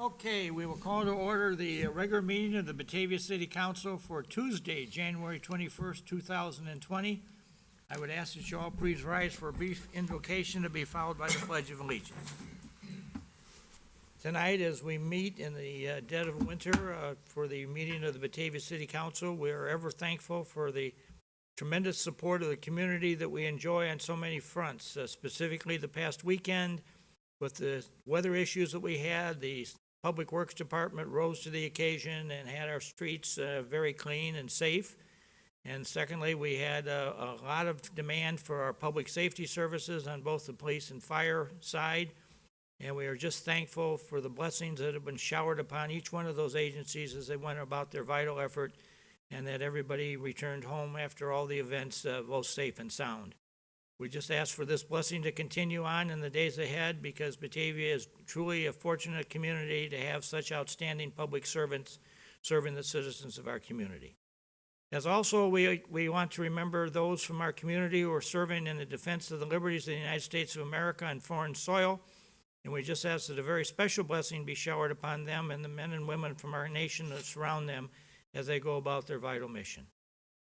Okay, we will call to order the regular meeting of the Batavia City Council for Tuesday, January 21st, 2020. I would ask that you all please rise for a brief invocation to be followed by the Pledge of Allegiance. Tonight, as we meet in the dead of winter for the meeting of the Batavia City Council, we are ever thankful for the tremendous support of the community that we enjoy on so many fronts, specifically the past weekend with the weather issues that we had. The Public Works Department rose to the occasion and had our streets very clean and safe. And secondly, we had a lot of demand for our public safety services on both the police and fire side. And we are just thankful for the blessings that have been showered upon each one of those agencies as they went about their vital effort, and that everybody returned home after all the events both safe and sound. We just ask for this blessing to continue on in the days ahead, because Batavia is truly a fortunate community to have such outstanding public servants serving the citizens of our community. As also, we want to remember those from our community who are serving in the defense of the liberties of the United States of America on foreign soil, and we just ask that a very special blessing be showered upon them and the men and women from our nation that surround them as they go about their vital mission.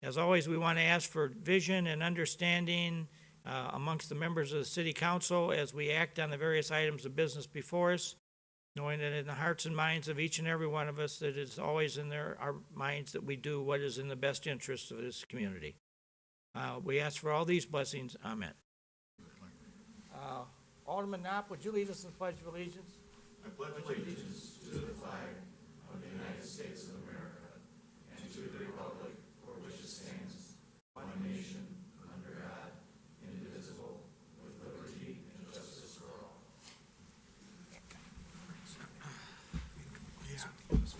As always, we want to ask for vision and understanding amongst the members of the City Council as we act on the various items of business before us, knowing that in the hearts and minds of each and every one of us, that it's always in our minds that we do what is in the best interest of this community. We ask for all these blessings. Amen. Alderman Knopp, would you lead us in the Pledge of Allegiance? I pledge allegiance to the flag of the United States of America and to the republic for which it stands, one nation, under God, indivisible, with liberty and justice for all.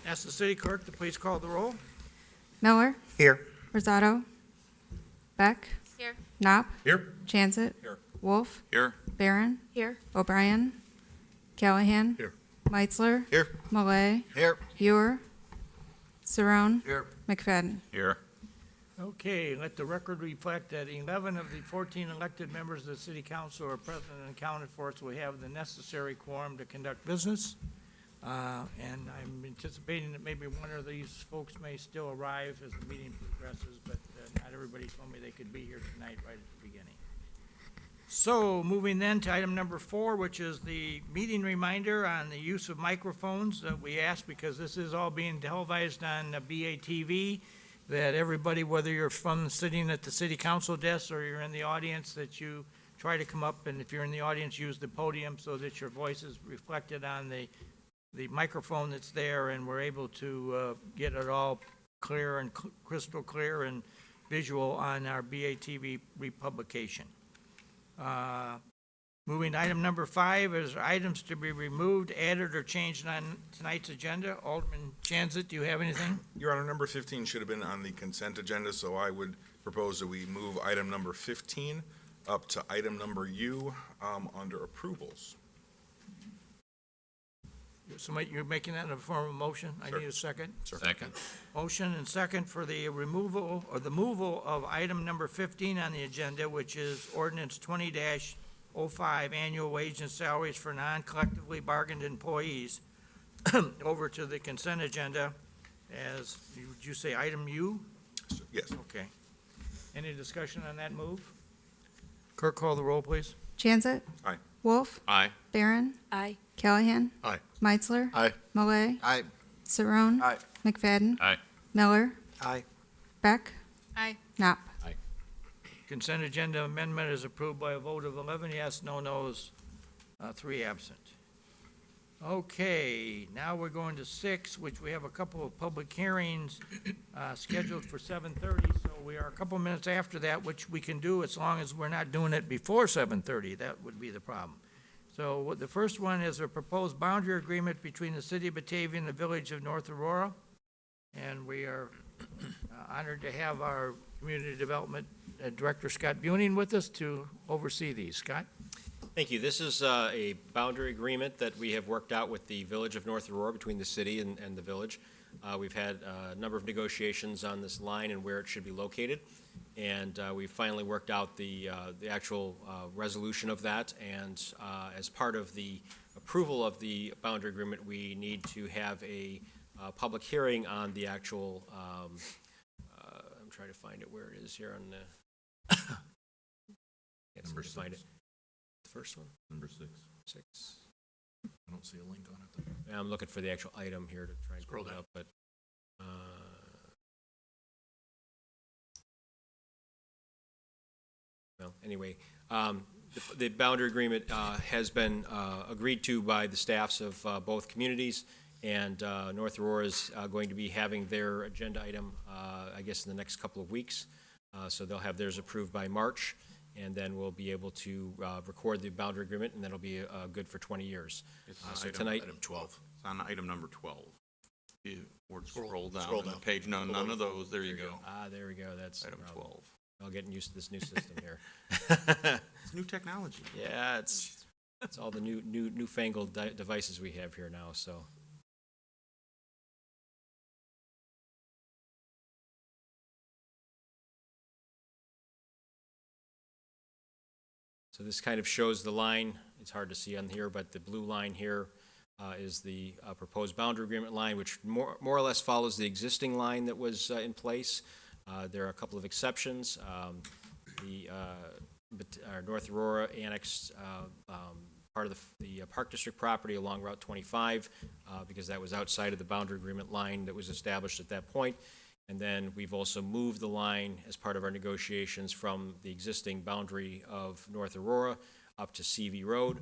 Ask the city clerk to please call the roll. Miller. Here. Rosato. Beck. Here. Knopp. Here. Chansett. Here. Wolf. Here. Barron. Here. O'Brien. Callahan. Here. Meitzler. Here. Malay. Here. Ewer. Cerrone. Here. McFadden. Here. Okay, let the record reflect that 11 of the 14 elected members of the City Council are present and accounted for, so we have the necessary quorum to conduct business. And I'm anticipating that maybe one of these folks may still arrive as the meeting progresses, but not everybody told me they could be here tonight right at the beginning. So, moving then to item number 4, which is the meeting reminder on the use of microphones that we ask, because this is all being televised on BATV, that everybody, whether you're sitting at the city council desk or you're in the audience, that you try to come up, and if you're in the audience, use the podium so that your voice is reflected on the microphone that's there, and we're able to get it all clear and crystal clear and visual on our BATV republication. Moving to item number 5 is items to be removed, added, or changed on tonight's agenda. Alderman Chansett, do you have anything? Your Honor, number 15 should have been on the consent agenda, so I would propose that we move item number 15 up to item number U under approvals. Somebody, you're making that in a form of motion? I Sure. need a second. Second. Motion and second for the removal or the movable of item number 15 on the agenda, which is ordinance 20-05, annual wage and salaries for non-collectively bargained employees, over to the consent agenda as, would you say item U? Yes. Okay. Any discussion on that move? Clerk, call the roll, please. Chansett. Aye. Wolf. Aye. Barron. Aye. Callahan. Aye. Meitzler. Aye. Malay. Aye. Cerrone. Aye. McFadden. Aye. Miller. Aye. Beck. Aye. Knopp. Consent agenda amendment is approved by a vote of 11 yes, no nos, 3 absent. Okay, now we're going to 6, which we have a couple of public hearings scheduled for 7:30, so we are a couple minutes after that, which we can do as long as we're not doing it before 7:30. That would be the problem. So the first one is a proposed boundary agreement between the City of Batavia and the Village of North Aurora, and we are honored to have our Community Development Director Scott Buning with us to oversee these. Scott? Thank you. This is a boundary agreement that we have worked out with the Village of North Aurora, between the city and the village. We've had a number of negotiations on this line and where it should be located, and we finally worked out the actual resolution of that. And as part of the approval of the boundary agreement, we need to have a public hearing on the actual, I'm trying to find it where it is here on the, can't seem to find it. The first one? Number 6. 6. I don't see a link on it, though. I'm looking for the actual item here to try and Scroll pull it down. up, but, well, anyway, the boundary agreement has been agreed to by the staffs of both communities, and North Aurora is going to be having their agenda item, I guess, in the next couple of weeks. So they'll have theirs approved by March, and then we'll be able to record the boundary agreement, and that'll be good for 20 years. So tonight, Item 12. It's on item number 12. You would scroll Scroll down, down. the page, none of those, there you go. there we go, that's the Item problem. 12. I'm getting used to this new system here. It's new technology. Yeah, it's all the newfangled devices we have here now, so. So this kind of shows the line. It's hard to see on here, but the blue line here is the proposed boundary agreement line, which more or less follows the existing line that was in place. There are a couple of exceptions. Our North Aurora annexed part of the Park District property along Route 25 because that was outside of the boundary agreement line that was established at that point. And then we've also moved the line as part of our negotiations from the existing boundary of North Aurora up to CV Road,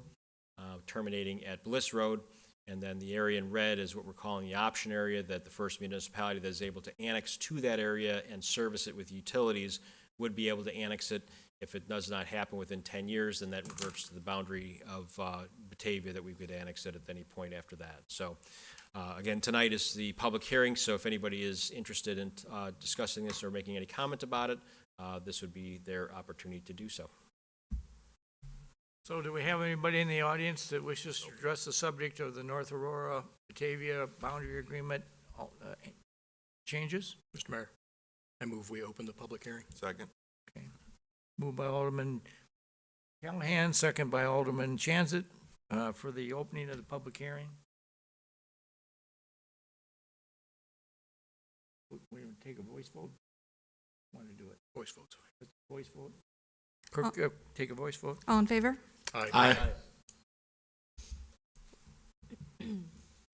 terminating at Bliss Road. And then the area in red is what we're calling the option area, that the first municipality that is able to annex to that area and service it with utilities would be able to annex it. If it does not happen within 10 years, then that reverts to the boundary of Batavia that we could annex it at any point after that. So again, tonight is the public hearing, so if anybody is interested in discussing this or making any comment about it, this would be their opportunity to do so. So do we have anybody in the audience that wishes to address the subject of the North Aurora Batavia boundary agreement changes? Mr. Mayor, I move we open the public hearing. Second? Moved by Alderman Callahan, second by Alderman Chanzit, for the opening of the public hearing. We're going to take a voice vote? Want to do it? Voice votes. Voice vote? Clerk, take a voice vote? All in favor? Aye.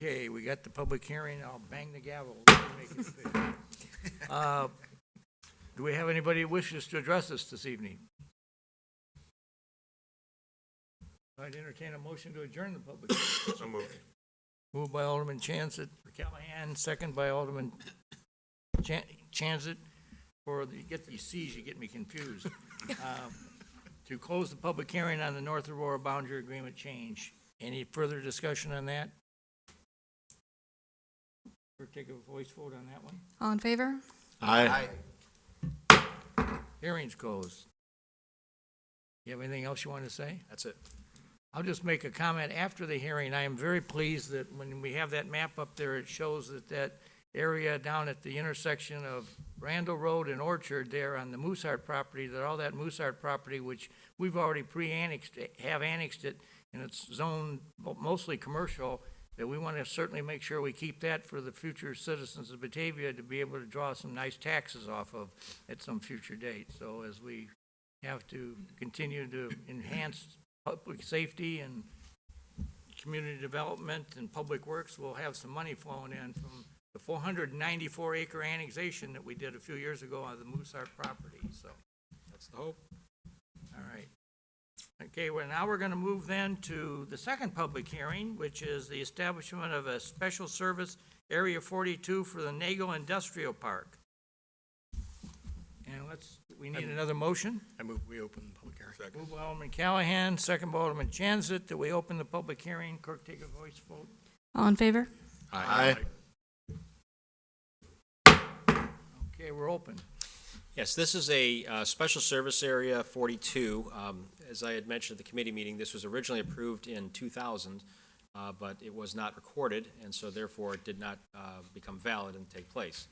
Okay, we got the public hearing. I'll bang the gavel. Make it official. Do we have anybody who wishes to address us this evening? I'd entertain a motion to adjourn the public hearing. So moved. Moved by Alderman Chanzit for Callahan, second by Alderman Chanzit for the, get these C's, you get me confused. To close the public hearing on the North Aurora boundary agreement change. Any further discussion on that? Or take a voice vote on that one? All in favor? Aye. Hearing's closed. You have anything else you want to say? That's it. I'll just make a comment after the hearing. I am very pleased that when we have that map up there, it shows that that area down at the intersection of Randall Road and Orchard there on the Mooseheart property, that all that Mooseheart property, which we've already pre-annexed, have annexed it, and it's zoned mostly commercial, that we want to certainly make sure we keep that for the future citizens of Batavia to be able to draw some nice taxes off of at some future date. So as we have to continue to enhance public safety and community development and public works, we'll have some money flowing in from the 494 acre annexation that we did a few years ago on the Mooseheart property, so. That's the hope. All right. Okay, well, now we're going to move then to the second public hearing, which is the establishment of a special service Area 42 for the Nago Industrial Park. And we need another motion. I move we open the public hearing. Second. Moved by Alderman Callahan, second by Alderman Chanzit, that we open the public hearing. Clerk, take a voice vote. All in favor? Aye. Okay, we're open. Yes, this is a special service area 42. As I had mentioned at the committee meeting, this was originally approved in 2000, but it was not recorded, and so therefore it did not become valid and take place.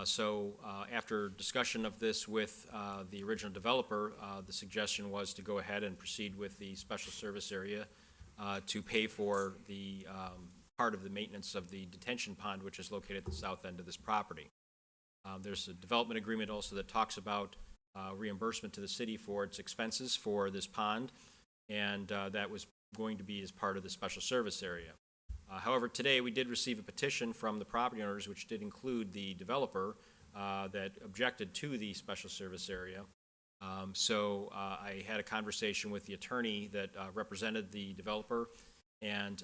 So after discussion of this with the original developer, the suggestion was to go ahead and proceed with the special service area to pay for the part of the maintenance of the detention pond, which is located at the south end of this property. There's a development agreement also that talks about reimbursement to the city for its expenses for this pond, and that was going to be as part of the special service area. However, today we did receive a petition from the property owners, which did include the developer, that objected to the special service area. So I had a conversation with the attorney that represented the developer, and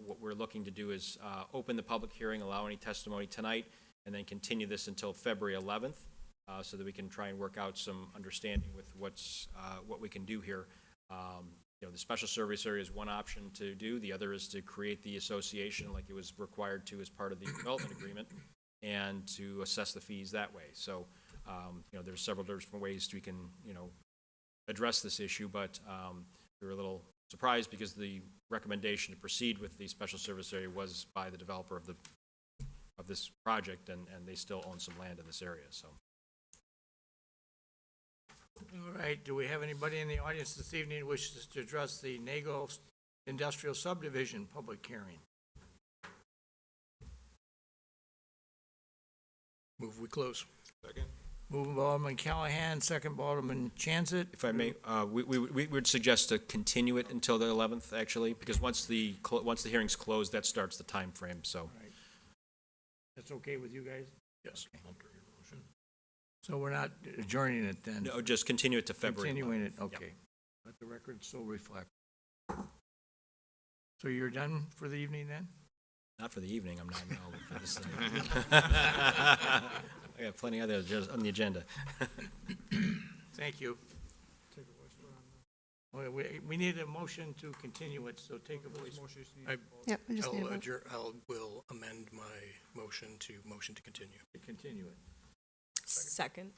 what we're looking to do is open the public hearing, allow any testimony tonight, and then continue this until February 11th, so that we can try and work out some understanding with what we can do here. The special service area is one option to do. The other is to create the association like it was required to as part of the development agreement, and to assess the fees that way. So, there's several different ways we can, address this issue, but we were a little surprised because the recommendation to proceed with the special service area was by the developer of this project, and they still own some land in this area, so. All right, do we have anybody in the audience this evening who wishes to address the Nago Industrial Subdivision public hearing? Move we close. Second. Moving by Alderman Callahan, second by Alderman Chanzit. If I may, we would suggest to continue it until the 11th, actually, because once the hearing's closed, that starts the time frame. So That's okay with you guys? Yes. So we're not adjourning it then? no, just continue it to February 11th. Continuing it, okay. Let the record so reflect. So you're done for the evening then? Not for the evening, I'm not, no, but for this. I got plenty other on the agenda. Thank you. We need a motion to continue it, so take a voice. Yep, we just need a vote. Will amend my motion to continue. To continue it. Second.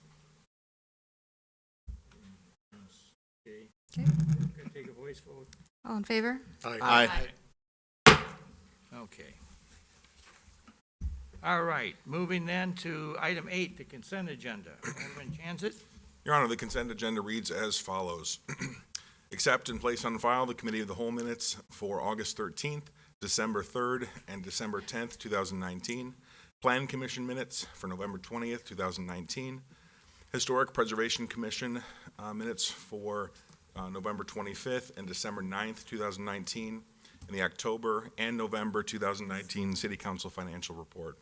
Okay. Okay. Gonna take a voice vote. All in favor? Aye. Okay. All right, moving then to item 8, the consent agenda. Alderman Chanzit? Your Honor, the consent agenda reads as follows. Accept and place on file the Committee of the Whole minutes for August 13th, December 3rd, and December 10th, 2019. Plan Commission minutes for November 20th, 2019. Historic Preservation Commission minutes for November 25th and December 9th, 2019. And the October and November 2019 City Council Financial Report.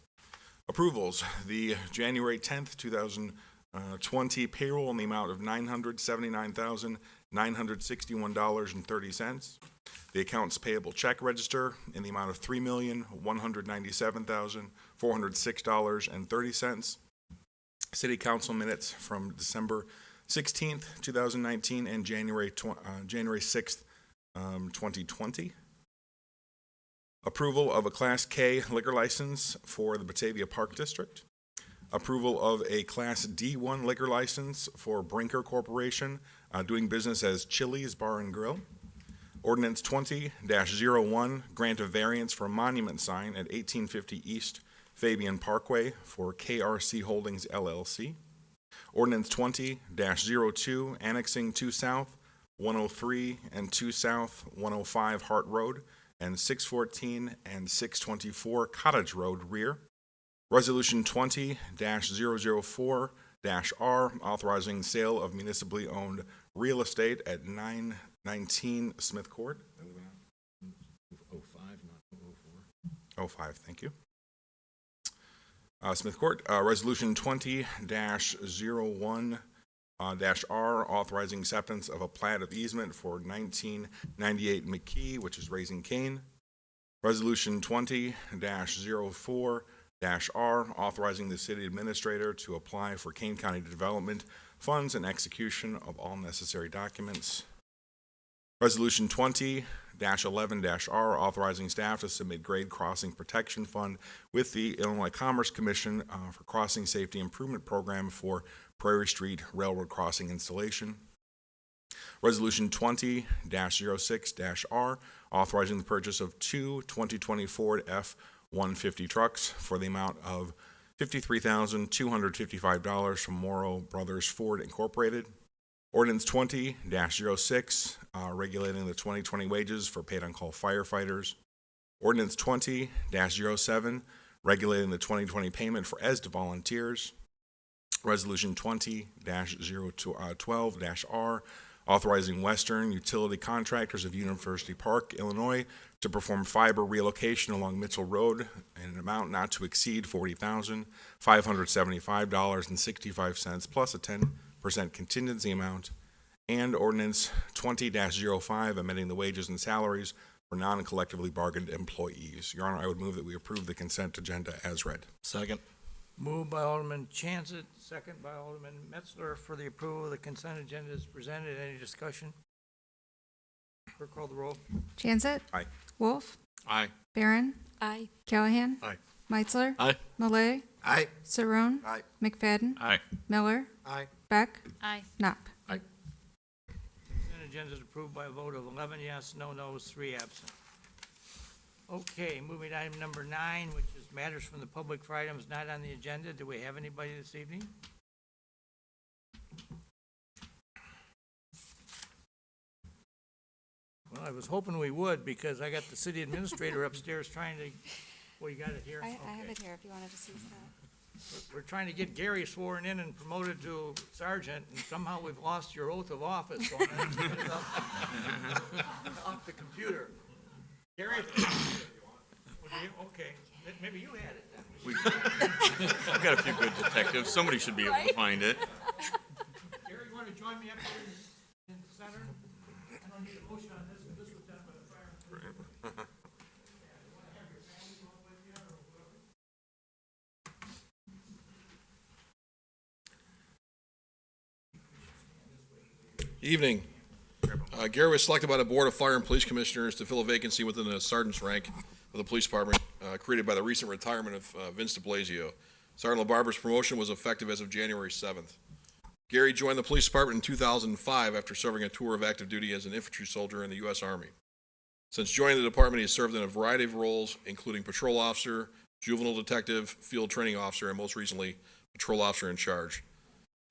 Approvals, the January 10th, 2020 payroll in the amount of $979,961.30. The accounts payable check register in the amount of $3,197,406.30. City Council minutes from December 16th, 2019 and January 6th, 2020. Approval of a Class K liquor license for the Batavia Park District. Approval of a Class D1 liquor license for Brinker Corporation, doing business as Chili's Bar and Grill. Ordinance 20-01, grant of variance for a monument sign at 1850 East Fabian Parkway for KRC Holdings LLC. Ordinance 20-02, annexing 2 South 103 and 2 South 105 Hart Road and 614 and 624 Cottage Road rear. Resolution 20-004-R, authorizing sale of municipally owned real estate at 919 Smith Court. 05, thank you. Smith Court, Resolution 20-01-R, authorizing acceptance of a plat of easement for 1998 McKee, which is Raising Cane. Resolution 20-04-R, authorizing the city administrator to apply for Kane County Development Funds and execution of all necessary documents. Resolution 20-11-R, authorizing staff to submit grade crossing protection fund with the Illinois Commerce Commission for crossing safety improvement program for Prairie Street Railroad crossing installation. Resolution 20-06-R, authorizing the purchase of 2 2020 Ford F-150 trucks for the amount of $53,255 from Morrow Brothers Ford Incorporated. Ordinance 20-06, regulating the 2020 wages for paid-on-call firefighters. Ordinance 20-07, regulating the 2020 payment for ESD volunteers. Resolution 20-012-R, authorizing Western Utility Contractors of University Park, Illinois, to perform fiber relocation along Mitchell Road in an amount not to exceed $40,575.65 plus a 10% contingency amount. And ordinance 20-05, amending the wages and salaries for non-collectively bargained employees. Your Honor, I would move that we approve the consent agenda as read. Second. Moved by Alderman Chanzat, second by Alderman Metzler for the approval of the consent agenda as presented. Any discussion? Clerk, call the roll. Chanzat. Aye. Wolf. Aye. Barron. Aye. Callahan. Aye. Meitzler. Aye. Malay. Aye. Saron. Aye. McFadden. Aye. Miller. Aye. Beck. Aye. Knopp. Consent agenda is approved by a vote of 11 yes, no no's, 3 absent. Okay, moving to item number 9, which is matters from the public for items not on the agenda. Do we have anybody this evening? Well, I was hoping we would, because I got the city administrator upstairs trying to, well, you got it here? I have Okay. it here if you wanted to see that. We're trying to get Gary sworn in and promoted to sergeant, and somehow we've lost your oath of office. So I'm gonna get it off the computer. Gary? Okay, maybe you had it then. I've got a few good detectives. Somebody should be able to find it. Gary, you want to join me up here in the center? I don't need a motion on this, because this was done by the fire. Evening. Gary was selected by the Board of Fire and Police Commissioners to fill a vacancy within the sergeant's rank of the police department created by the recent retirement of Vince DeBlasio. Sergeant LaBarber's promotion was effective as of January 7th. Gary joined the police department in 2005 after serving a tour of active duty as an infantry soldier in the U.S. Army. Since joining the department, he has served in a variety of roles, including patrol officer, juvenile detective, field training officer, and most recently, patrol officer in charge.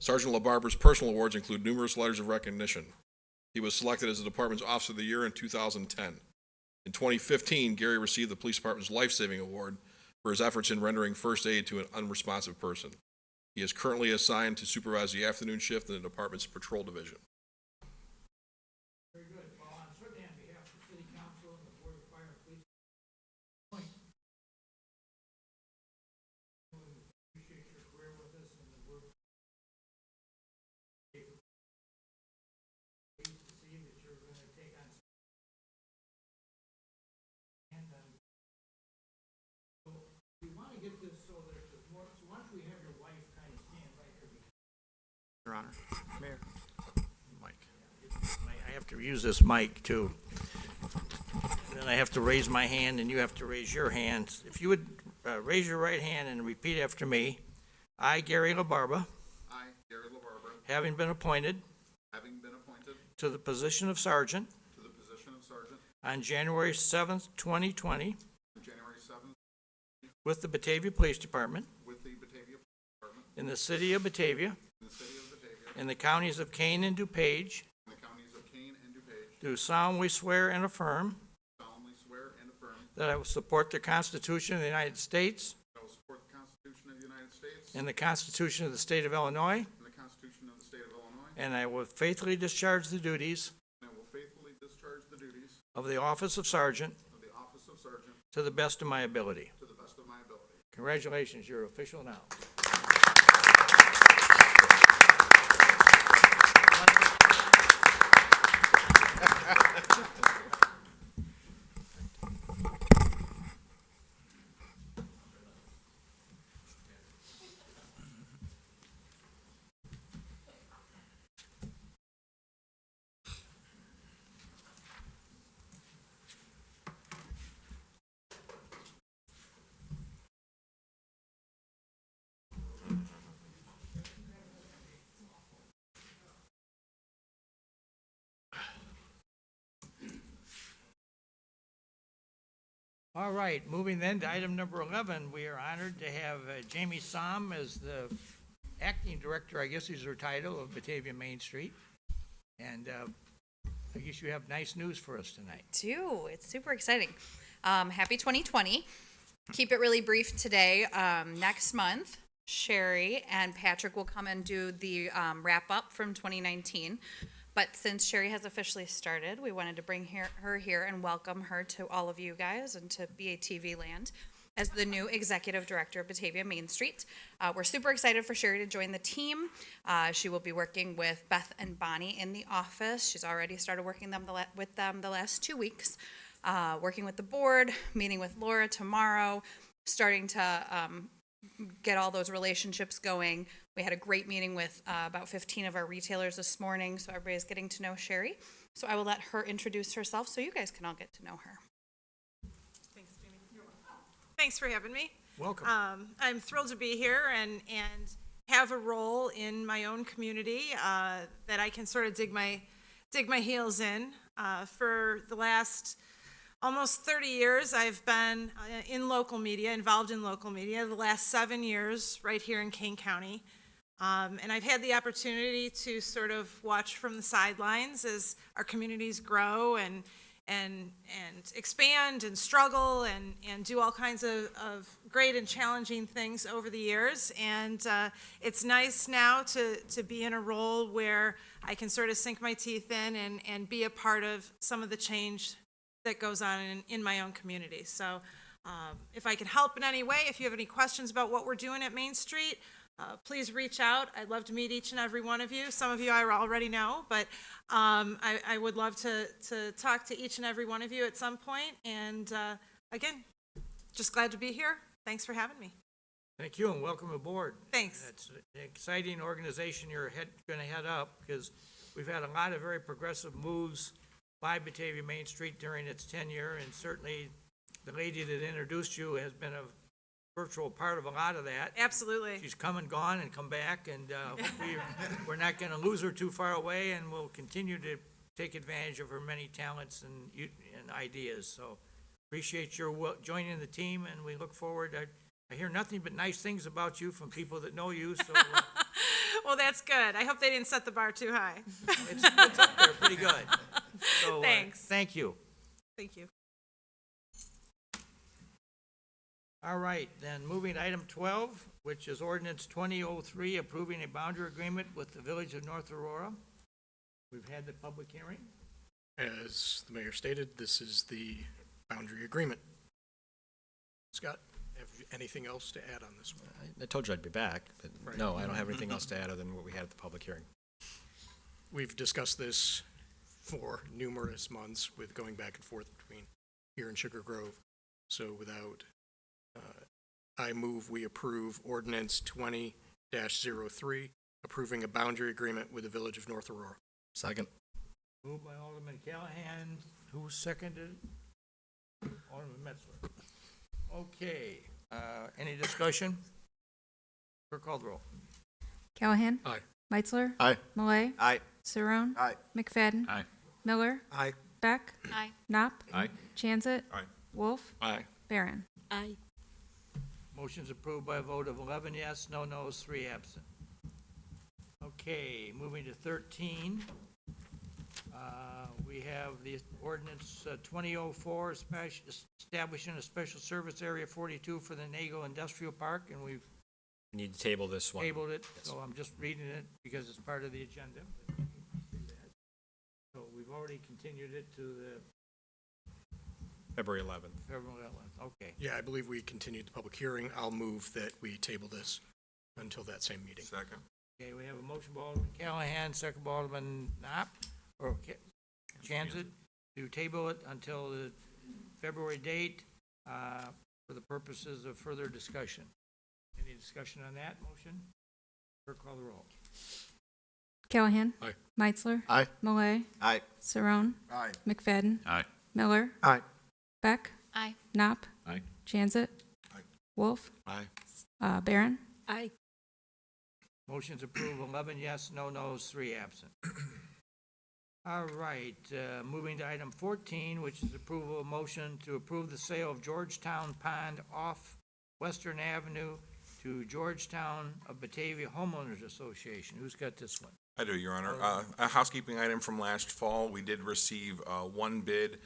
Sergeant LaBarber's personal awards include numerous letters of recognition. He was selected as the department's Officer of the Year in 2010. In 2015, Gary received the police department's Life-Saving Award for his efforts in rendering first aid to an unresponsive person. He is currently assigned to supervise the afternoon shift in the department's patrol division. Very good. Well, I'm certainly on behalf of the city council and the board of fire and police. Appreciate your career with us and the work. Pleased to see that you're going to take on. And, so we want to get this so that there's more, so why don't we have your wife kind of stand right here? Your Honor. Mayor. Mike. I have to use this mic too. And then I have to raise my hand and you have to raise your hand. If you would raise your right hand and repeat after me. I, Gary LaBarba, I, Gary LaBarber, having been appointed having been appointed to the position of sergeant to the position of sergeant on January 7th, 2020, on January 7th with the Batavia Police Department with the Batavia Police Department in the city of Batavia, in the city of Batavia, in the counties of Kane and DuPage, in the counties of Kane and DuPage, do solemnly swear and affirm solemnly swear and affirm that I will support the Constitution of the United States that I will support the Constitution of the United States and the Constitution of the State of Illinois, and the Constitution of the State of Illinois, and I will faithfully discharge the duties and I will faithfully discharge the duties of the office of sergeant of the office of sergeant to the best of my ability. to the best of my ability. Congratulations, you're official now. All right, moving then to item number 11, we are honored to have Jamie Som as the acting director, I guess is her title, of Batavia Main Street. And I guess you have nice news for us tonight. It's super exciting. Happy 2020. Keep it really brief today. Next month, Sherry and Patrick will come and do the wrap up from 2019. But since Sherry has officially started, we wanted to bring her here and welcome her to all of you guys and to BATV land as the new executive director of Batavia Main Street. We're super excited for Sherry to join the team. She will be working with Beth and Bonnie in the office. She's already started working with them the last 2 weeks, working with the board, meeting with Laura tomorrow, starting to get all those relationships going. We had a great meeting with about 15 of our retailers this morning, so everybody's getting to know Sherry. So I will let her introduce herself so you guys can all get to know her. Thanks, Jamie. Thanks for having me. Welcome. I'm thrilled to be here and have a role in my own community that I can sort of dig my heels in. For the last almost 30 years, I've been involved in local media, the last 7 years right here in Kane County. And I've had the opportunity to sort of watch from the sidelines as our communities grow and expand and struggle and do all kinds of great and challenging things over the years. And it's nice now to be in a role where I can sort of sink my teeth in and be a part of some of the change that goes on in my own community. So if I can help in any way, if you have any questions about what we're doing at Main Street, please reach out. I'd love to meet each and every one of you. Some of you I already know, but I would love to talk to each and every one of you at some point. And again, just glad to be here. Thanks for having me. Thank you and welcome aboard. Thanks. It's an exciting organization you're going to head up because we've had a lot of very progressive moves by Batavia Main Street during its tenure, and certainly the lady that introduced you has been a virtual part of a lot of that. Absolutely. She's come and gone and come back, and we're not going to lose her too far away, and we'll continue to take advantage of her many talents and ideas. So appreciate your joining the team, and we look forward. I hear nothing but nice things about you from people that know you, so Well, that's good. I hope they didn't set the bar too high. it's up there pretty good. So, Thanks. Thank you. Thank you. All right, then moving to item 12, which is ordinance 2003, approving a boundary agreement with the Village of North Aurora. We've had the public hearing. As the mayor stated, this is the boundary agreement. Scott, have you anything else to add on this one? I told you I'd be back, but Right. no, I don't have anything else to add other than what we had at the public hearing. We've discussed this for numerous months with going back and forth between here and Sugar Grove. So without, I move we approve ordinance 20-03, approving a boundary agreement with the Village of North Aurora. Second. Moved by Alderman Callahan. Who seconded? Alderman Metzler. Okay, any discussion? Clerk call the roll. Callahan? Aye. Meitzler? Aye. Malay? Aye. Saron? Aye. McFadden? Aye. Miller? Aye. Beck? Aye. Knopp? Aye. Chanzit? Aye. Wolf? Aye. Barron? Aye. Motion's approved by a vote of 11 yes, no no's, 3 absent. Okay, moving to 13. We have the ordinance 2004, establishing a special service area 42 for the Nago Industrial Park, and we've We need to table this one. tabled it, so I'm just reading it because it's part of the agenda. So we've already continued it to the February 11th. February 11th, okay. Yeah, I believe we continued the public hearing. I'll move that we table this until that same meeting. Second. Okay, we have a motion by Alderman Callahan, second by Alderman Knopp, or Chanzit, to table it until the February date for the purposes of further discussion. Any discussion on that motion? Clerk call the roll. Callahan? Aye. Meitzler? Aye. Malay? Aye. Saron? Aye. McFadden? Aye. Miller? Aye. Beck? Aye. Knopp? Aye. Chanzit? Aye. Wolf? Aye. Barron? Aye. Motion's approved, 11 yes, no no's, 3 absent. All right, moving to item 14, which is approval of motion to approve the sale of Georgetown Pond off Western Avenue to Georgetown of Batavia Homeowners Association. Who's got this one? I do, Your Honor. A housekeeping item from last fall, we did receive one bid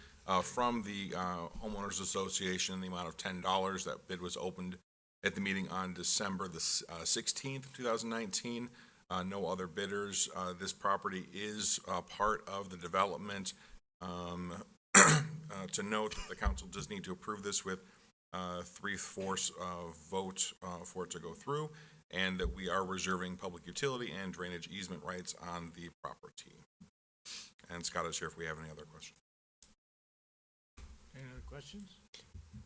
from the Homeowners Association in the amount of $10. That bid was opened at the meeting on December the 16th, 2019. No other bidders. This property is part of the development. To note, the council does need to approve this with 3/4 vote for it to go through, and that we are reserving public utility and drainage easement rights on the property. And Scott is here if we have any other questions. Any other questions?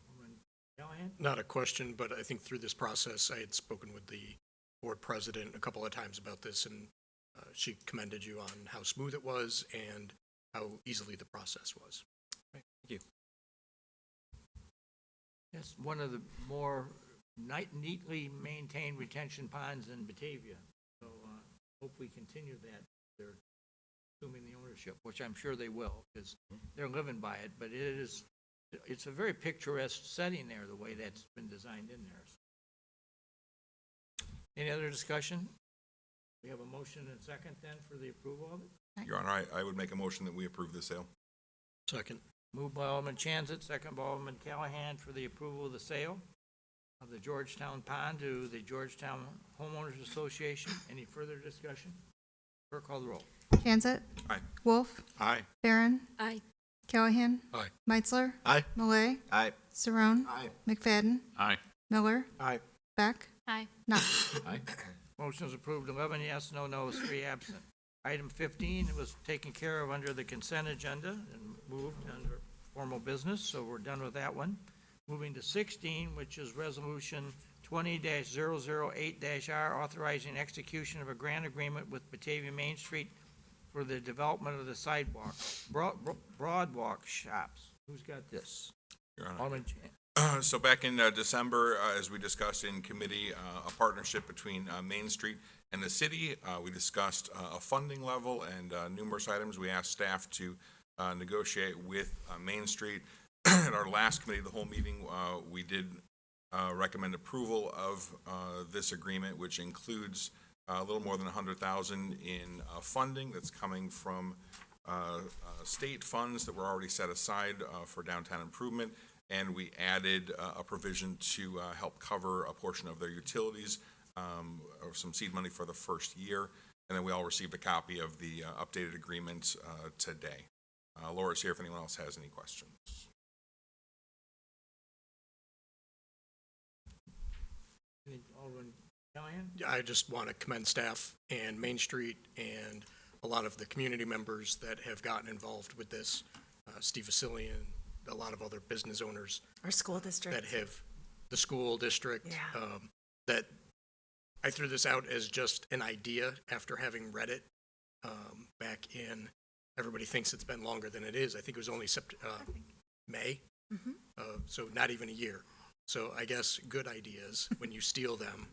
Alderman Callahan? Not a question, but I think through this process, I had spoken with the board president a couple of times about this, and she commended you on how smooth it was and how easily the process was. Thank you. Yes, one of the more neatly maintained retention ponds in Batavia. So hope we continue that. They're assuming the ownership, which I'm sure they will, because they're living by it. But it's a very picturesque setting there, the way that's been designed in there. Any other discussion? We have a motion and second then for the approval of it? Your Honor, I would make a motion that we approve the sale. Second. Moved by Alderman Chanzat, second by Alderman Callahan for the approval of the sale of the Georgetown Pond to the Georgetown Homeowners Association. Any further discussion? Clerk, call the roll. Janset. Aye. Wolf. Aye. Barron. Aye. Callahan. Aye. Meitzler. Aye. Malay. Aye. Saron. Aye. McFadden. Aye. Miller. Aye. Beck. Aye. Knopf. Aye. Motion is approved, 11 yes, no no's, 3 absent. Item 15 was taken care of under the consent agenda and moved under formal business, so we're done with that one. Moving to 16, which is Resolution 20-008-R, authorizing execution of a grant agreement with Batavia Main Street for the development of the sidewalk, broadwalk shops. Who's got this? Your Honor. Alderman So back in December, as we discussed in committee, a partnership between Main Street and the city. We discussed a funding level and numerous items. We asked staff to negotiate with Main Street. At our last committee, the whole meeting, we did recommend approval of this agreement, which includes a little more than $100,000 in funding that's coming from state funds that were already set aside for downtown improvement. And we added a provision to help cover a portion of their utilities, or some seed money for the first year. And then we all received a copy of the updated agreement today. Laura's here if anyone else has any questions. Alderman Callahan? I just want to commend staff and Main Street and a lot of the community members that have gotten involved with this. Steve Vasilian, a lot of other business owners Our school district. that have, the school district, Yeah. that I threw this out as just an idea after having read it back in, everybody thinks it's been longer than it is. I think it was only May, so not even a year. So I guess good ideas, when you steal them,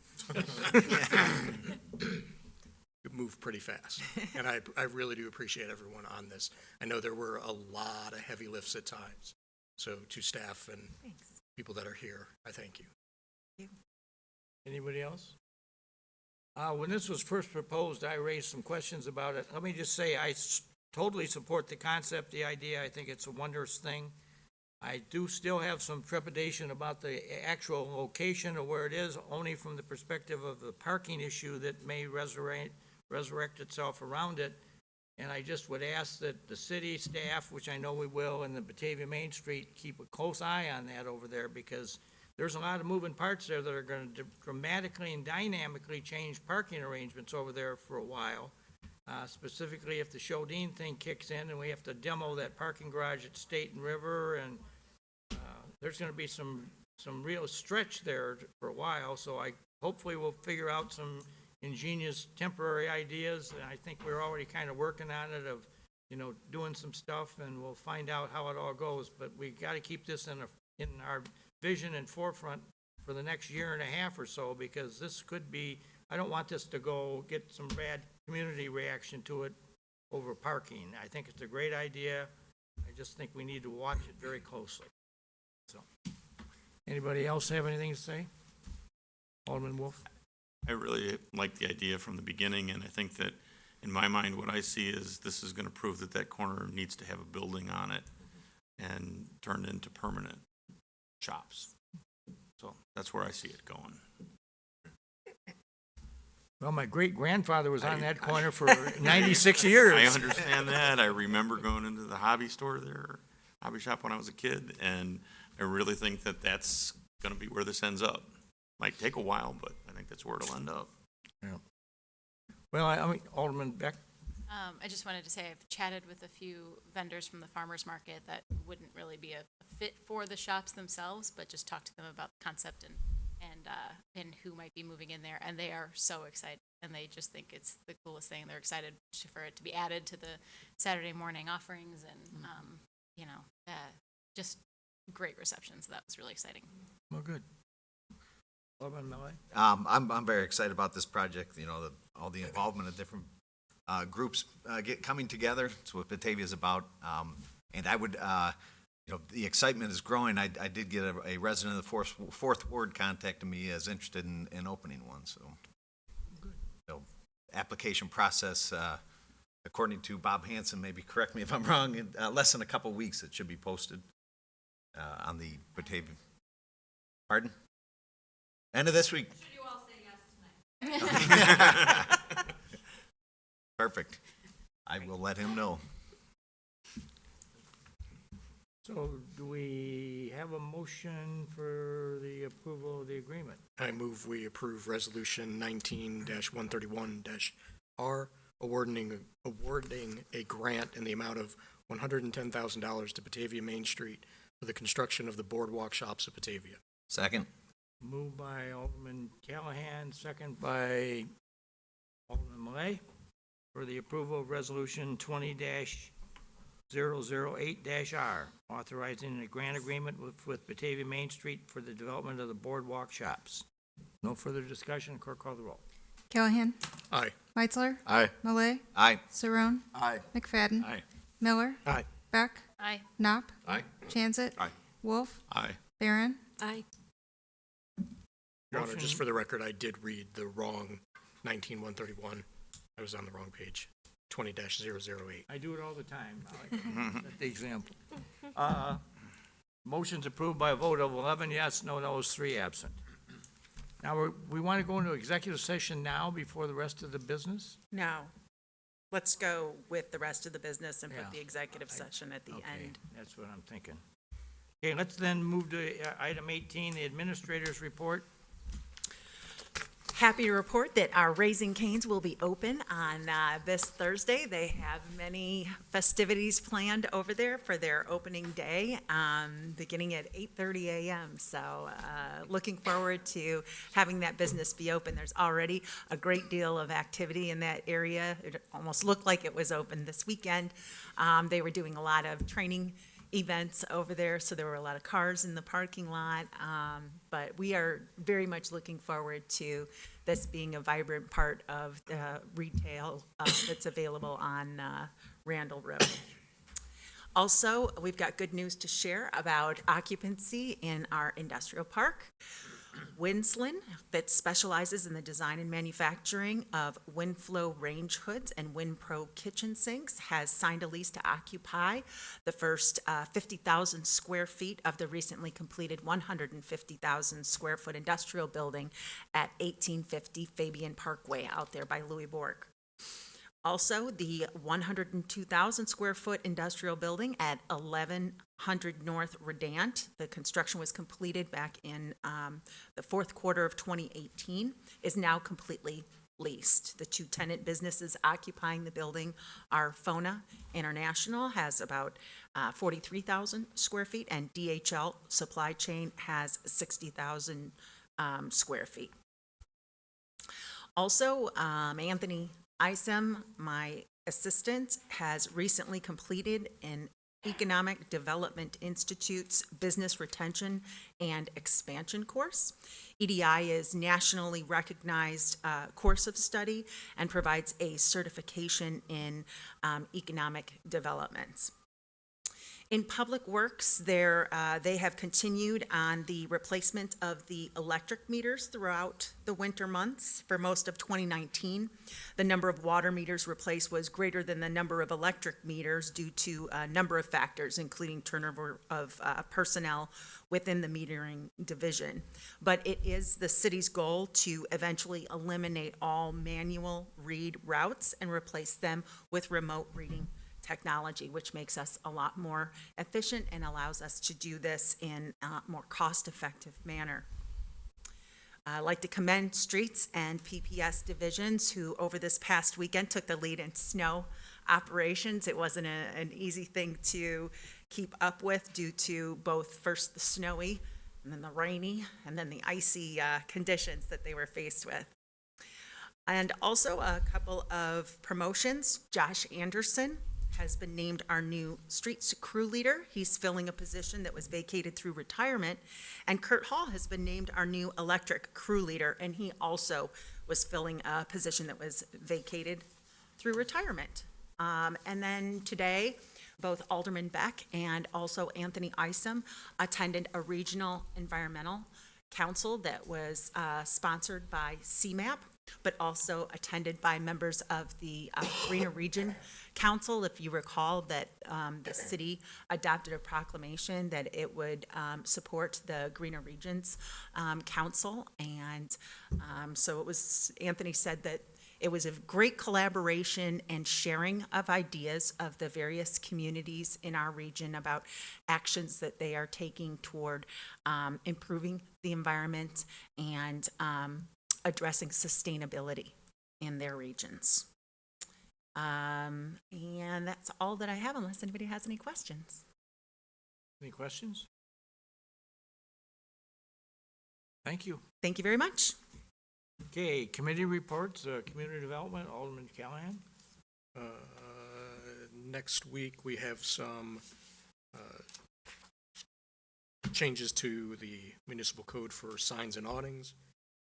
you move pretty fast. And I really do appreciate everyone on this. I know there were a lot of heavy lifts at times. So to staff and people that are here, I thank you. Anybody else? When this was first proposed, I raised some questions about it. Let me just say, I totally support the concept, the idea. I think it's a wondrous thing. I do still have some trepidation about the actual location of where it is, only from the perspective of the parking issue that may resurrect itself around it. And I just would ask that the city staff, which I know we will, and the Batavia Main Street, keep a close eye on that over there, because there's a lot of moving parts there that are going to dramatically and dynamically change parking arrangements over there for a while. Specifically, if the Shodine thing kicks in and we have to demo that parking garage at State and River, and there's going to be some real stretch there for a while. So hopefully we'll figure out some ingenious temporary ideas, and I think we're already kind of working on it of, doing some stuff, and we'll find out how it all goes. But we got to keep this in our vision and forefront for the next year and a half or so, because this could be, I don't want this to get some bad community reaction to it over parking. I think it's a great idea. I just think we need to watch it very closely. So, anybody else have anything to say? Alderman Wolf? I really liked the idea from the beginning, and I think that in my mind, what I see is this is gonna prove that that corner needs to have a building on it and turn into permanent shops. So that's where I see it going. Well, my great-grandfather was on that corner for 96 years. I understand that. I remember going into the hobby store there, hobby shop when I was a kid, and I really think that that's gonna be where this ends up. Might take a while, but I think that's where it'll end up. Well, I mean, Alderman Beck, I just wanted to say I've chatted with a few vendors from the farmer's market that wouldn't really be a fit for the shops themselves, but just talk to them about the concept and who might be moving in there, and they are so excited, and they just think it's the coolest thing. They're excited for it to be added to the Saturday morning offerings, and just great reception. So that was really exciting. well, good. Alderman Miller? I'm very excited about this project, you know, all the involvement of different groups coming together. It's what Batavia's about. And I would, the excitement is growing. I did get a resident of the fourth ward contacted me as interested in opening one, so. Application process, according to Bob Hanson, maybe correct me if I'm wrong, in less than a couple weeks it should be posted on the Batavia. Pardon? End of this week. Should you all say yes tonight? Perfect. I will let him know. So do we have a motion for the approval of the agreement? I move we approve Resolution 19-131-R, awarding a grant in the amount of $110,000 to Batavia Main Street for the construction of the boardwalk shops of Batavia. Second. Moved by Alderman Callahan, second by Alderman Malay, for the approval of Resolution 20-008-R, authorizing a grant agreement with Batavia Main Street for the development of the boardwalk shops. No further discussion. Clerk, call the roll. Callahan? Aye. Weitzler? Aye. Malay? Aye. Saron? Aye. McFadden? Aye. Miller? Aye. Beck? Aye. Knopp? Aye. Jansit? Aye. Wolf? Aye. Barron? Aye. Your Honor, Motion- just for the record, I did read the wrong 19-131. I was on the wrong page, 20-008. I do it all the time. I like to set the example. Motion's approved by a vote of 11 yes, no no's, 3 absent. Now, we want to go into executive session now before the rest of the business? No. Let's go with the rest of the business and Yeah. put the executive session at the Okay, end. that's what I'm thinking. Okay, let's then move to item 18, the administrator's report. Happy to report that our Raising Cane's will be open on this Thursday. They have many festivities planned over there for their opening day, beginning at 8:30 a.m. So looking forward to having that business be open. There's already a great deal of activity in that area. It almost looked like it was open this weekend. They were doing a lot of training events over there, so there were a lot of cars in the parking lot. But we are very much looking forward to this being a vibrant part of the retail that's available on Randall Road. Also, we've got good news to share about occupancy in our industrial park. Winsland, that specializes in the design and manufacturing of WindFlow range hoods and WindPro kitchen sinks, has signed a lease to occupy the first 50,000 square feet of the recently completed 150,000 square foot industrial building at 1850 Fabian Parkway out there by Louis Borg. Also, the 102,000 square foot industrial building at 1100 North Redant, the construction was completed back in the fourth quarter of 2018, is now completely leased. The 2 tenant businesses occupying the building are Fona International, has about 43,000 square feet, and DHL Supply Chain has 60,000 square feet. Also, Anthony Isom, my assistant, has recently completed an Economic Development Institute's Business Retention and Expansion course. EDI is nationally recognized course of study and provides a certification in economic developments. In Public Works, they have continued on the replacement of the electric meters throughout the winter months for most of 2019. The number of water meters replaced was greater than the number of electric meters due to a number of factors, including turnover of personnel within the metering division. But it is the city's goal to eventually eliminate all manual read routes and replace them with remote reading technology, which makes us a lot more efficient and allows us to do this in a more cost-effective manner. I'd like to commend Streets and PPS divisions who, over this past weekend, took the lead in snow operations. It wasn't an easy thing to keep up with due to both first the snowy and then the rainy and then the icy conditions that they were faced with. And also a couple of promotions. Josh Anderson has been named our new streets crew leader. He's filling a position that was vacated through retirement. And Kurt Hall has been named our new electric crew leader, and he also was filling a position that was vacated through retirement. And then today, both Alderman Beck and also Anthony Isom attended a regional environmental council that was sponsored by CMAP, but also attended by members of the Greener Region Council. If you recall that the city adopted a proclamation that it would support the Greener Regions Council. And so it was, Anthony said that it was a great collaboration and sharing of ideas of the various communities in our region about actions that they are taking toward improving the environment and addressing sustainability in their regions. And that's all that I have, unless anybody has any questions. Any questions? Thank you. Thank you very much. Okay, committee reports, community development, Alderman Callahan. Next week, we have some changes to the municipal code for signs and awnings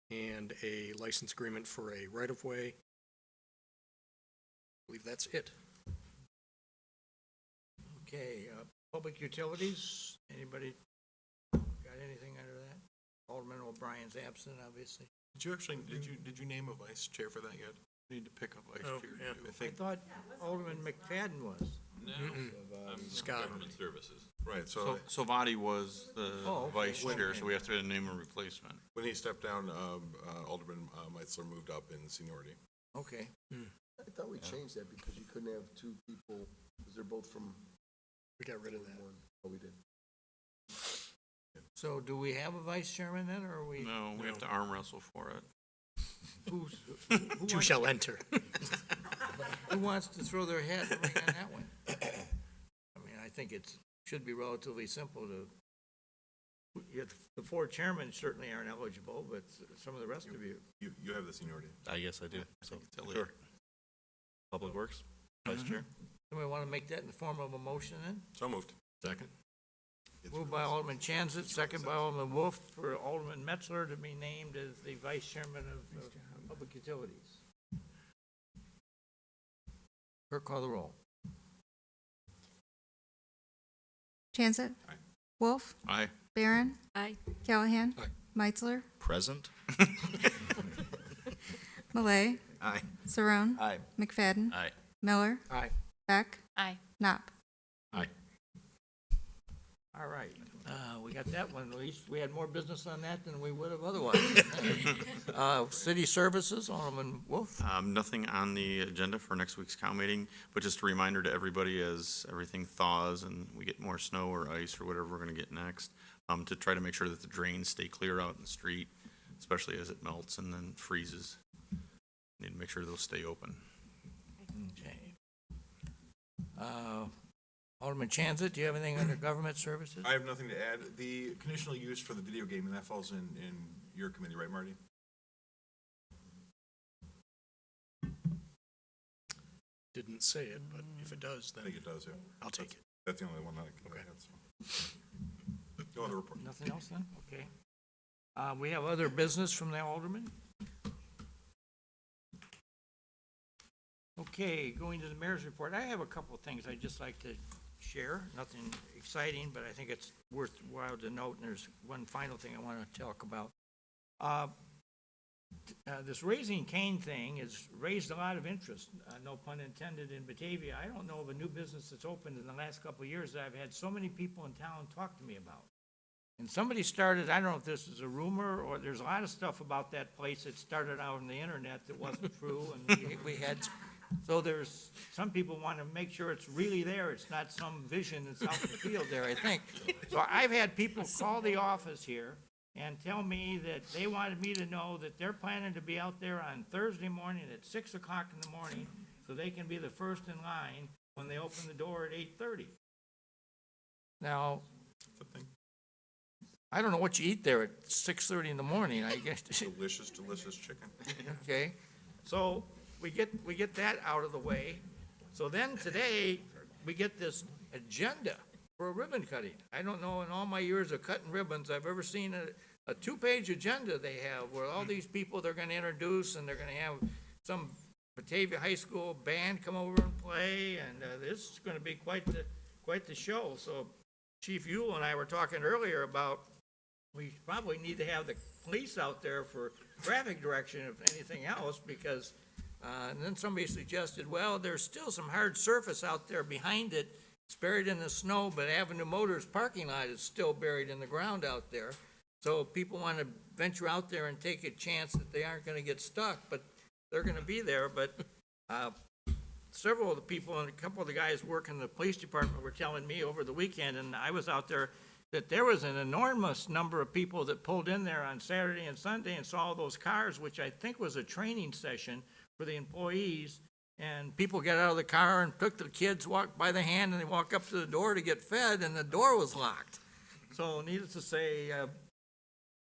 and a license agreement for a right-of-way. I believe that's it. Okay, public utilities, anybody got anything under that? Alderman O'Brien's absent, obviously. Did you actually, did you name a vice chair for that yet? Need to pick up vice Oh, chair. yeah. too. I thought Alderman McFadden was. Scott. Services. Right, So Savati was the Oh, okay. vice chair, so we have to name a replacement. when he stepped down, Alderman Meitzler moved up in seniority. Okay, I thought we changed that because you couldn't have two people, because they're both from We got rid of that. one. Oh, we did. so do we have a vice chairman then, or are we? No, we have to arm wrestle for it. Who Two wants, shall enter. who wants to throw their hat in the ring on that one? I mean, I think it should be relatively simple to, the four chairmen certainly aren't eligible, but some of the rest of you. You have the seniority. I guess I do. So, Elliot. sure. Public Works, Vice Chair. Somebody want to make that in the form of a motion then? So moved. Second. Moved by Alderman Chanzit, second by Alderman Wolf, for Alderman Metzler to be named as the vice chairman of Public Utilities. Clerk, call the roll. Chanzit. Aye. Wolf. Aye. Barron. Aye. Callahan. Aye. Meitzler. Present. Malay. Aye. Saron. Aye. McFadden. Aye. Miller. Aye. Beck. Aye. Knopp. All right, we got that one. At least we had more business on that than we would have otherwise. City services, Alderman Wolf. Nothing on the agenda for next week's cow meeting, but just a reminder to everybody as everything thaws and we get more snow or ice or whatever we're gonna get next, to try to make sure that the drains stay clear out in the street, especially as it melts and then freezes. Need to make sure those stay open. Okay. Alderman Chanzit, do you have anything under government services? I have nothing to add. The conditional use for the video game, and that falls in your committee, right, Marty? Didn't say it, but if it does, I then think it does, yeah. I'll take it. That's the only one that I can Okay. add, so. No other report. Nothing else then? Okay. We have other business from the Alderman. Okay, going to the mayor's report. I have a couple of things I'd just like to share. Nothing exciting, but I think it's worthwhile to note, and there's one final thing I want to talk about. This Raising Cane thing has raised a lot of interest, no pun intended, in Batavia. I don't know of a new business that's opened in the last couple of years that I've had so many people in town talk to me about. And somebody started, I don't know if this is a rumor, or there's a lot of stuff about that place that started out on the internet that wasn't true, and we had, so there's, some people want to make sure it's really there, it's not some vision that's out in the field there, I think. So I've had people call the office here and tell me that they wanted me to know that they're planning to be out there on Thursday morning at 6 o'clock in the morning, so they can be the first in line when they open the door at 8:30. Now, I don't know what you eat there at 6:30 in the morning, I guess. Delicious, delicious chicken. Okay, so we get that out of the way. So then today, we get this agenda for a ribbon cutting. I don't know in all my years of cutting ribbons, I've ever seen a two-page agenda they have where all these people they're gonna introduce, and they're gonna have some Batavia High School band come over and play, and this is gonna be quite the show. So Chief Yule and I were talking earlier about we probably need to have the police out there for traffic direction, if anything else, because, and then somebody suggested, well, there's still some hard surface out there behind it. It's buried in the snow, but Avenue Motors parking lot is still buried in the ground out there. So people want to venture out there and take a chance that they aren't going to get stuck, but they're going to be there. But several of the people and a couple of the guys working in the police department were telling me over the weekend, and I was out there, that there was an enormous number of people that pulled in there on Saturday and Sunday and saw those cars, which I think was a training session for the employees. And people get out of the car and took the kids, walked by the hand, and they walk up to the door to get fed, and the door was locked. So needless to say,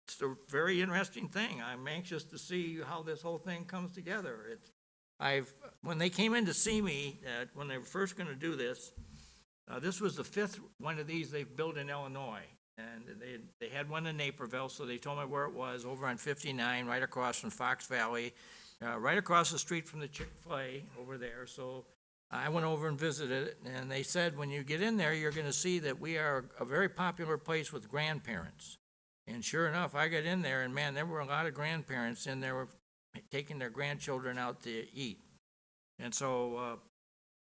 it's a very interesting thing. I'm anxious to see how this whole thing comes together. When they came in to see me, when they were first gonna do this, this was the fifth one of these they've built in Illinois, and they had one in Naperville, so they told me where it was, over on 59, right across from Fox Valley, right across the street from the Chick-fil-A over there. So I went over and visited it, and they said when you get in there, you're going to see that we are a very popular place with grandparents. And sure enough, I got in there, and man, there were a lot of grandparents in there taking their grandchildren out to eat. And so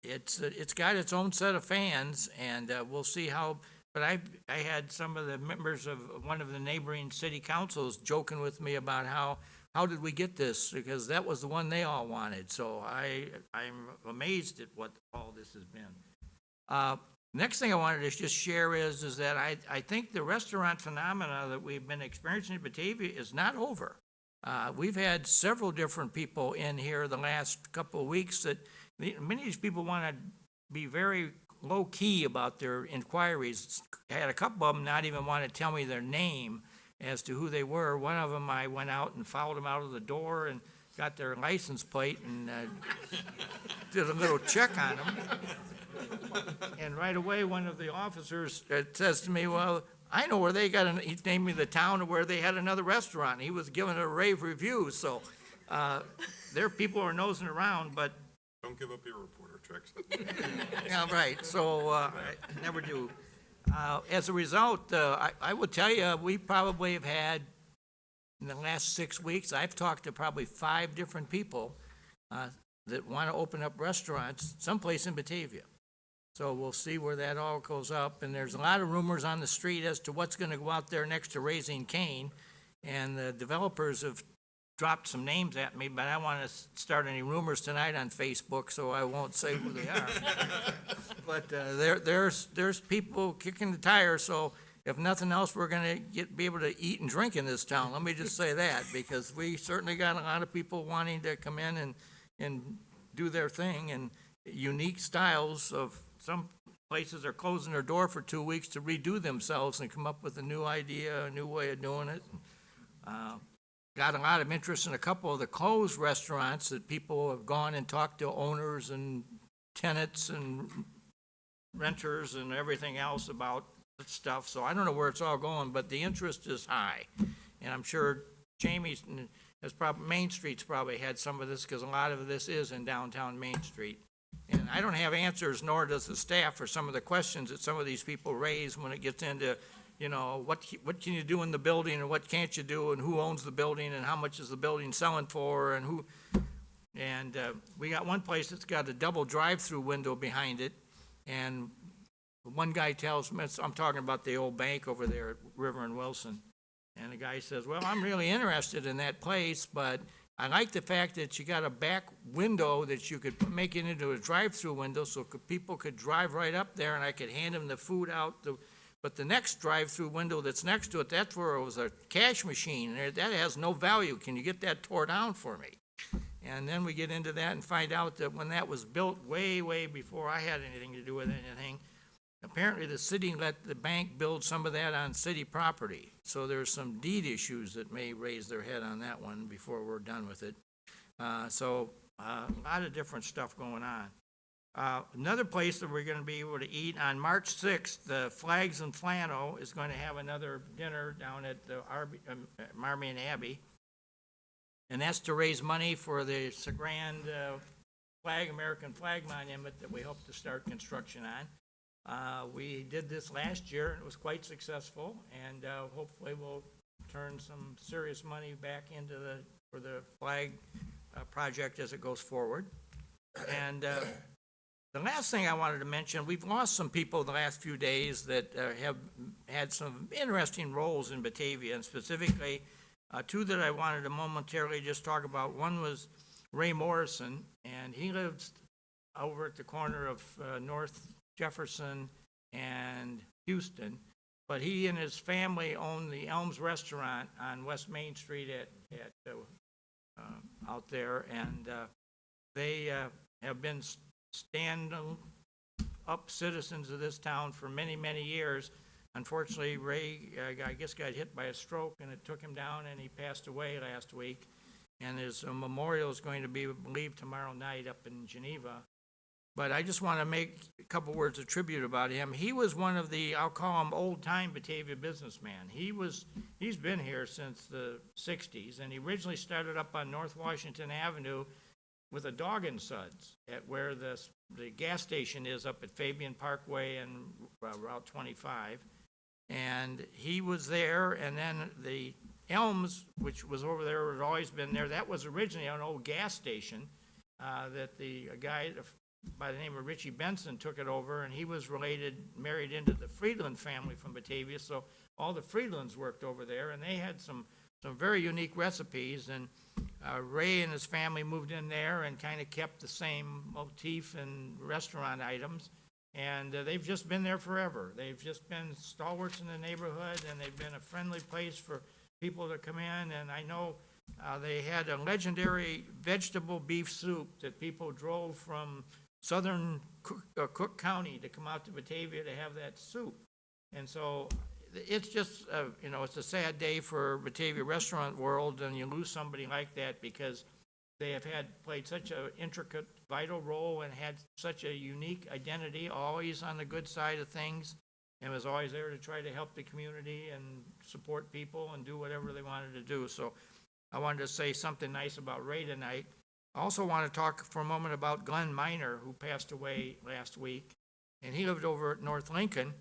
it's got its own set of fans, and we'll see how. But I had some of the members of one of the neighboring city councils joking with me about how did we get this, because that was the one they all wanted. So I'm amazed at what all this has been. Next thing I wanted to just share is that I think the restaurant phenomena that we've been experiencing in Batavia is not over. We've had several different people in here the last couple of weeks that many of these people want to be very low-key about their inquiries. I had a couple of them not even want to tell me their name as to who they were. One of them, I went out and followed them out of the door and got their license plate and did a little check on them. And right away, one of the officers says to me, well, I know where they got, he named me the town where they had another restaurant. And he was giving a rave review, so there people are nosing around, but. Don't give up your reporter tricks. Yeah, right, so I never do. As a result, I will tell you, we probably have had, in the last 6 weeks, I've talked to probably 5 different people that want to open up restaurants someplace in Batavia. So we'll see where that all goes up. And there's a lot of rumors on the street as to what's going to go out there next to Raising Cane. And the developers have dropped some names at me, but I don't want to start any rumors tonight on Facebook, so I won't say who they are. But there's people kicking the tires, so if nothing else, we're going to be able to eat and drink in this town. Let me just say that, because we certainly got a lot of people wanting to come in and do their thing, and unique styles of some places are closing their door for 2 weeks to redo themselves and come up with a new idea, a new way of doing it. Got a lot of interest in a couple of the closed restaurants that people have gone and talked to owners and tenants and renters and everything else about stuff. So I don't know where it's all going, but the interest is high. And I'm sure Jamie has probably, Main Street's probably had some of this, because a lot of this is in downtown Main Street. And I don't have answers, nor does the staff, for some of the questions that some of these people raise when it gets into, you know, what can you do in the building and what can't you do, and who owns the building and how much is the building selling for, and who. And we got one place that's got a double drive-through window behind it, and one guy tells me, I'm talking about the old bank over there at River and Wilson, and the guy says, well, I'm really interested in that place, but I like the fact that you got a back window that you could make it into a drive-through window so people could drive right up there and I could hand them the food out. But the next drive-through window that's next to it, that's where it was a cash machine. That has no value. Can you get that tore down for me? And then we get into that and find out that when that was built way, way before I had anything to do with anything, apparently the city let the bank build some of that on city property. So there's some deed issues that may raise their head on that one before we're done with it. A lot of different stuff going on. Another place that we're going to be able to eat on March 6th, the Flags and Flannel is going to have another dinner down at the Marmion Abbey. And that's to raise money for the Sagrand American Flag Monument that we hope to start construction on. We did this last year, and it was quite successful, and hopefully we'll turn some serious money back into for the flag project as it goes forward. And the last thing I wanted to mention, we've lost some people the last few days that have had some interesting roles in Batavia, and specifically two that I wanted to momentarily just talk about. One was Ray Morrison, and he lives over at the corner of North Jefferson and Houston, but he and his family own the Elms Restaurant on West Main Street out there, and they have been stand-up citizens of this town for many, many years. Unfortunately, Ray, I guess, got hit by a stroke, and it took him down, and he passed away last week. And his memorial is going to be, I believe, tomorrow night up in Geneva. But I just want to make a couple words of tribute about him. He was one of the, I'll call him, old-time Batavia businessman. He's been here since the 60s, and he originally started up on North Washington Avenue with a dog and suds at where the gas station is up at Fabian Parkway and Route 25. And he was there, and then the Elms, which was over there, had always been there. That was originally an old gas station that a guy by the name of Richie Benson took it over, and he was married into the Friedland family from Batavia, so all the Friedlands worked over there, and they had some very unique recipes, and Ray and his family moved in there and kind of kept the same motif and restaurant items. And they've just been there forever. They've just been stalwarts in the neighborhood, and they've been a friendly place for people to come in. And I know they had a legendary vegetable beef soup that people drove from southern Cook County to come out to Batavia to have that soup. And so it's just, it's a sad day for Batavia restaurant world, and you lose somebody like that because they have played such an intricate, vital role and had such a unique identity, always on the good side of things, and was always there to try to help the community and support people and do whatever they wanted to do. So I wanted to say something nice about Ray tonight. I also want to talk for a moment about Glenn Miner, who passed away last week, and he lived over at North Lincoln.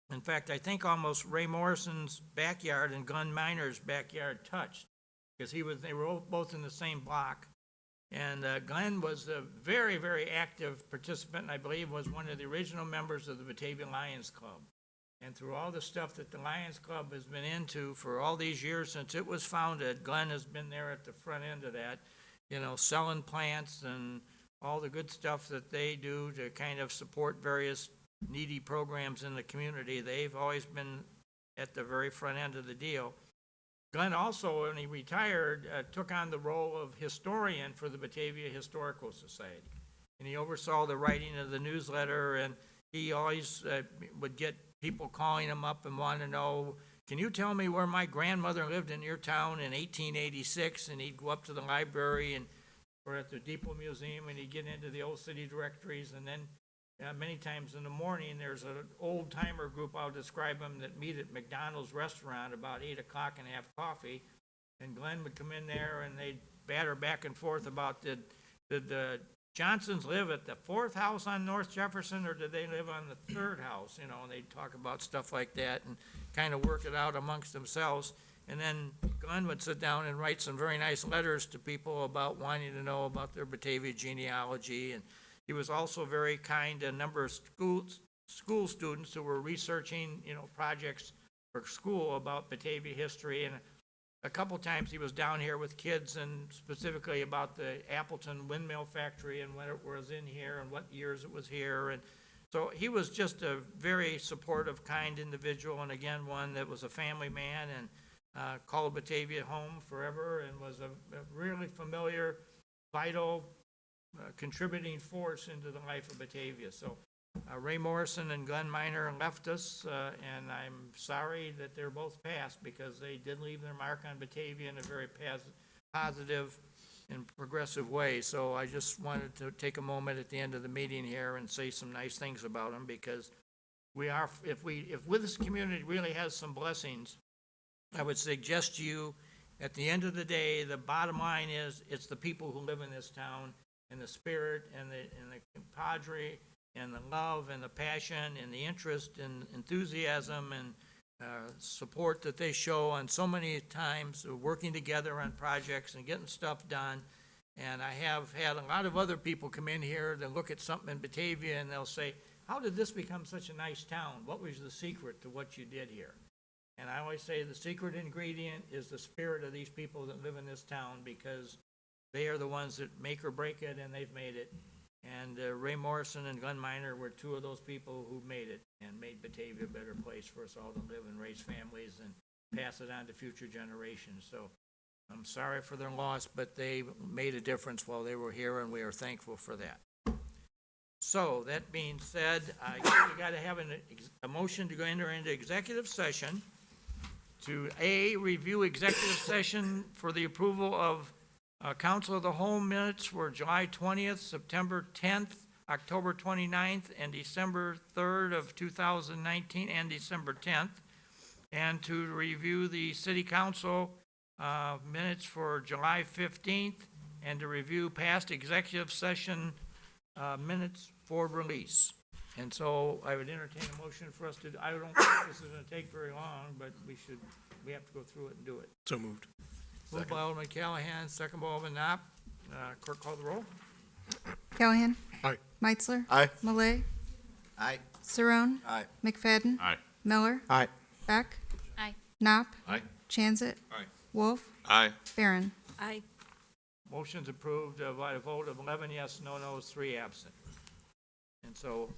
In fact, I think almost Ray Morrison's backyard and Glenn Miner's backyard touched, because they were both in the same block. And Glenn was a very, very active participant, and I believe was one of the original members of the Batavia Lions Club. And through all the stuff that the Lions Club has been into for all these years since it was founded, Glenn has been there at the front end of that, selling plants and all the good stuff that they do to kind of support various needy programs in the community. They've always been at the very front end of the deal. Glenn also, when he retired, took on the role of historian for the Batavia Historical Society. And he oversaw the writing of the newsletter, and he always would get people calling him up and want to know, can you tell me where my grandmother lived in your town in 1886? And he'd go up to the library or at the Depot Museum, and he'd get into the old city directories, and then many times in the morning, there's an old-timer group, I'll describe them, that meet at McDonald's restaurant about 8 o'clock and have coffee. And Glenn would come in there, and they'd batter back and forth about did the Johnsons live at the fourth house on North Jefferson, or do they live on the third house? You know, and they talk about stuff like that and kind of work it out amongst themselves. And then Glenn would sit down and write some very nice letters to people about wanting to know about their Batavia genealogy. And he was also very kind to a number of school students who were researching, you know, projects for school about Batavia history. And a couple times he was down here with kids and specifically about the Appleton Windmill Factory and when it was in here and what years it was here. And so he was just a very supportive, kind individual, and again, one that was a family man and called Batavia home forever and was a really familiar, vital, contributing force into the life of Batavia. So Ray Morrison and Glenn Miner left us, and I'm sorry that they're both passed because they did leave their mark on Batavia in a very positive and progressive way. So I just wanted to take a moment at the end of the meeting here and say some nice things about them, because we are, if this community really has some blessings, I would suggest to you, at the end of the day, the bottom line is it's the people who live in this town and the spirit and the camaraderie and the love and the passion and the interest and enthusiasm and support that they show on so many times, working together on projects and getting stuff done. And I have had a lot of other people come in here to look at something in Batavia and they'll say, how did this become such a nice town? What was the secret to what you did here? And I always say the secret ingredient is the spirit of these people that live in this town, because they are the ones that make or break it, and they've made it. And Ray Morrison and Glenn Miner were two of those people who made it and made Batavia a better place for us all to live and raise families and pass it on to future generations. So I'm sorry for their loss, but they made a difference while they were here, and we are thankful for that. So that being said, I guess we got to have a motion to go enter into executive session to review executive session for the approval of Council of the Whole minutes for July 20th, September 10th, October 29th, and December 3rd of 2019, and December 10th, and to review the City Council minutes for July 15th, and to review past executive session minutes for release. And so I would entertain a motion for us to, I don't think this is going to take very long, but we have to go through it and do it. So moved. Moved by Alderman Callahan, second by Alderman Knopp. Clerk, call the roll. Callahan. Aye. Meitzler. Aye. Malay. Aye. Saron. Aye. McFadden. Aye. Miller. Aye. Beck. Aye. Knopp. Aye. Chanzit. Aye. Wolf. Aye. Barron. Aye. Motion's approved by a vote of 11 yes, no no's, 3 absent. And so